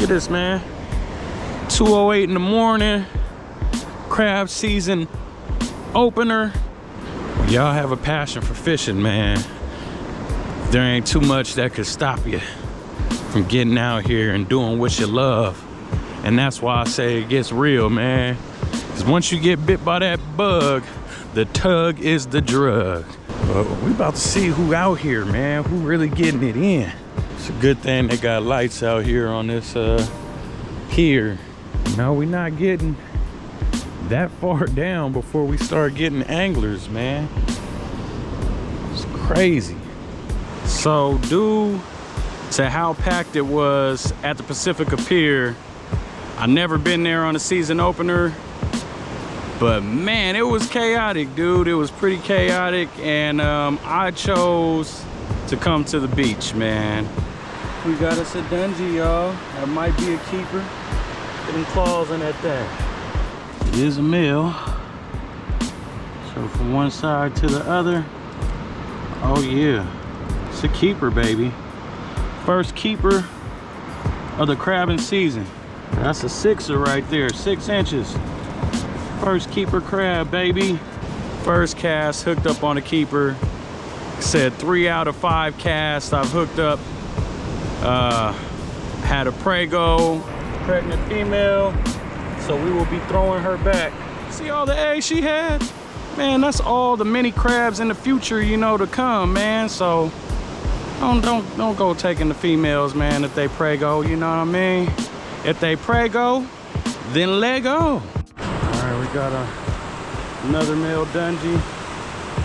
at this, man. 2:08 in the morning. Crab season opener. Y'all have a passion for fishing, man. There ain't too much that could stop you from getting out here and doing what you love. And that's why I say it gets real, man. Because once you get bit by that bug, the tug is the drug. But we about to see who out here, man. Who really getting it in. It's a good thing they got lights out here on this pier. No, we're not getting that far down before we start getting anglers, man. It's crazy. So due to how packed it was at the Pacifica Pier, I've never been there on a season opener, but man, it was chaotic, dude. It was pretty chaotic, and I chose to come to the beach, man. We got us a dungy, y'all. That might be a keeper. Get them claws in that thing. It is a male. So from one side to the other, oh yeah, it's a keeper, baby. First keeper of the crabbing season. That's a 6er right there, 6 inches. First keeper crab, baby. First cast hooked up on a keeper. Said 3 out of 5 casts I've hooked up. Had a prego, pregnant female. So we will be throwing her back. See all the eggs she had? Man, that's all the mini crabs in the future, you know, to come, man. So don't go taking the females, man, if they prego, you know what I mean? If they prego, then let go. All right, we got another male dungy.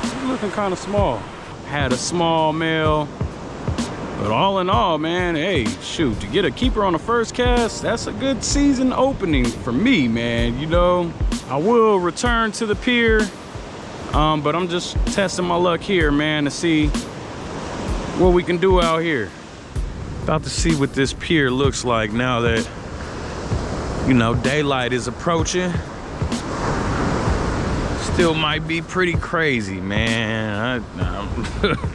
He's looking kind of small. Had a small male, but all in all, man, hey, shoot, to get a keeper on the first cast, that's a good season opening for me, man. You know, I will return to the pier, but I'm just testing my luck here, man, to see what we can do out here. About to see what this pier looks like now that, you know, daylight is approaching. Still might be pretty crazy, man.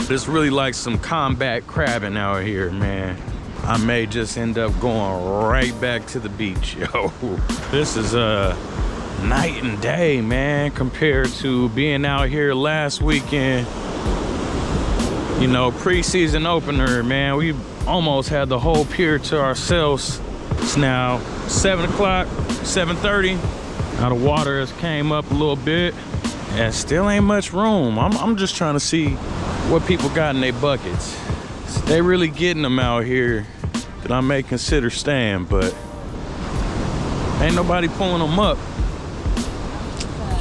This really like some combat crabbing out here, man. I may just end up going right back to the beach, yo. This is night and day, man, compared to being out here last weekend. You know, preseason opener, man. We almost had the whole pier to ourselves. It's now 7 o'clock, 7:30. Now the water has came up a little bit, and still ain't much room. I'm just trying to see what people got in their buckets. They really getting them out here that I may consider staying, but ain't nobody pulling them up.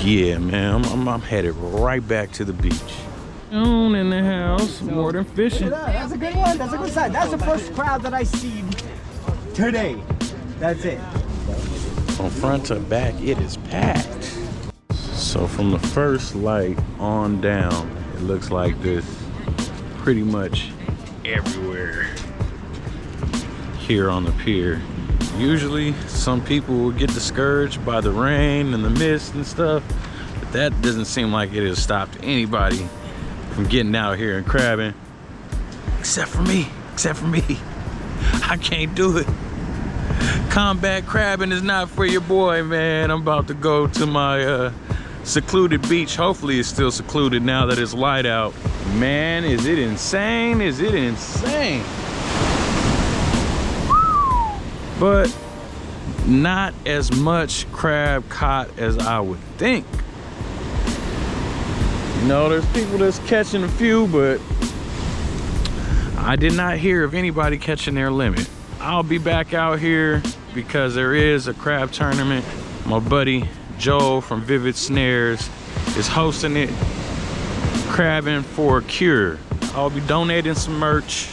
Yeah, man, I'm headed right back to the beach. On in the house, more than fishing. That's a good one. That's a good sign. That's the first crowd that I see today. That's it. From front to back, it is packed. So from the first light on down, it looks like this pretty much everywhere here on the pier. Usually some people will get discouraged by the rain and the mist and stuff, but that doesn't seem like it has stopped anybody from getting out here and crabbing, except for me. I can't do it. Combat crabbing is not for your boy, man. I'm about to go to my secluded beach. Hopefully it's still secluded now that it's light out. Man, is it insane? Is it insane? But not as much crab caught as I would think. You know, there's people that's catching a few, but I did not hear of anybody catching their limit. I'll be back out here because there is a crab tournament. My buddy Joe from Vivid Snares is hosting it, crabbing for a cure. I'll be donating some merch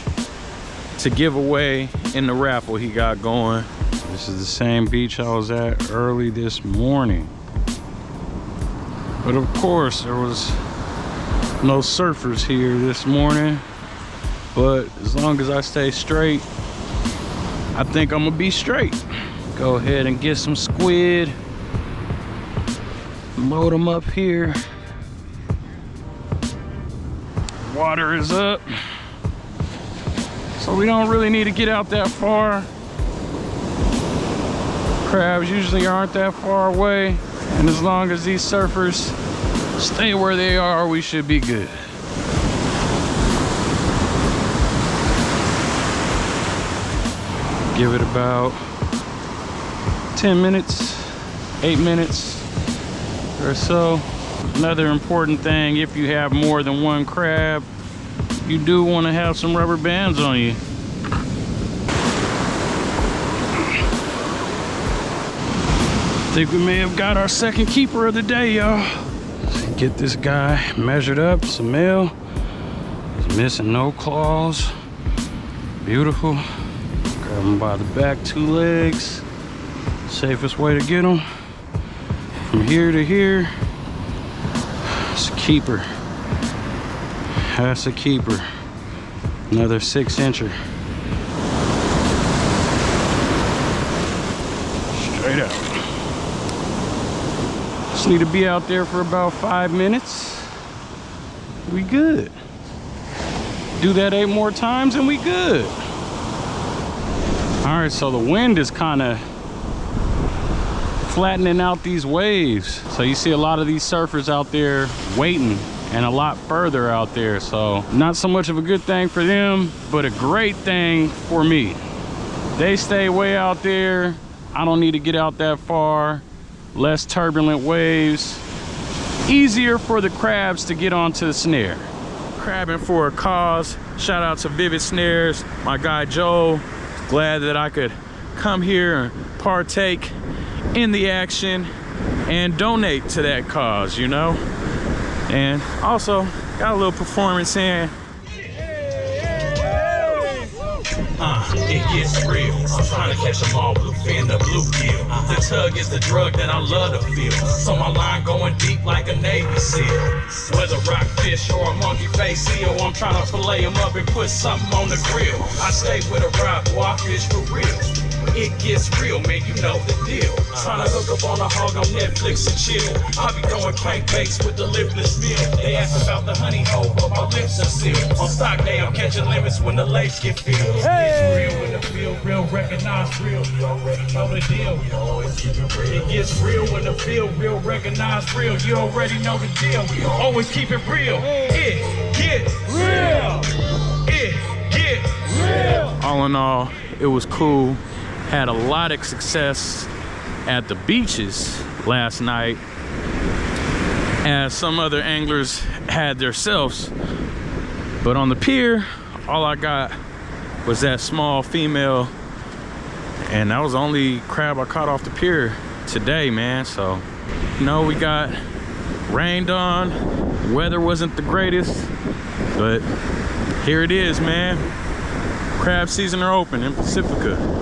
to give away in the raffle he got going. This is the same beach I was at early this morning. But of course, there was no surfers here this morning. But as long as I stay straight, I think I'm gonna be straight. Go ahead and get some squid. Load them up here. Water is up. So we don't really need to get out that far. Crabs usually aren't that far away, and as long as these surfers stay where they are, we should be good. Give it about 10 minutes, 8 minutes or so. Another important thing, if you have more than one crab, you do want to have some rubber bands on you. I think we may have got our second keeper of the day, y'all. Get this guy measured up. It's a male. He's missing no claws. Beautiful. Grab him by the back 2 legs. Safest way to get him. From here to here. It's a keeper. That's a keeper. Another 6-incher. Straight out. Just need to be out there for about 5 minutes. We good. Do that 8 more times and we good. All right, so the wind is kind of flattening out these waves. So you see a lot of these surfers out there waiting, and a lot further out there. So not so much of a good thing for them, but a great thing for me. They stay way out there. I don't need to get out that far. Less turbulent waves. Easier for the crabs to get onto the snare. Crabbing for a cause. Shout out to Vivid Snares, my guy Joel. Glad that I could come here and partake in the action and donate to that cause, you know? And also got a little performance in. It gets real. I'm trying to catch them all, bluefin the bluegill. The tug is the drug that I love to feel. So my line going deep like a Navy SEAL. Whether rockfish or a monkey face seal, I'm trying to fillet them up and put something on the grill. I stay with a rod, boy, I fish for real. It gets real, man, you know the deal. Trying to hook up on a hog on Netflix and chill. I'll be throwing crankbaits with the lipless meal. They ask about the honey hole, but my lips are sealed. On stock day, I'm catching limits when the lakes get filled. It's real when the field real, recognize real. You already know the deal. We always keep it real. It gets real when the field real, recognize real. You already know the deal. We always keep it real. It gets real. It gets real. All in all, it was cool. Had a lot of success at the beaches last night, as some other anglers had themselves. But on the pier, all I got was that small female, and that was the only crab I caught off the pier today, man. So, you know, we got rained on. Weather wasn't the greatest, but here it is, man. Crab season are open in Pacifica.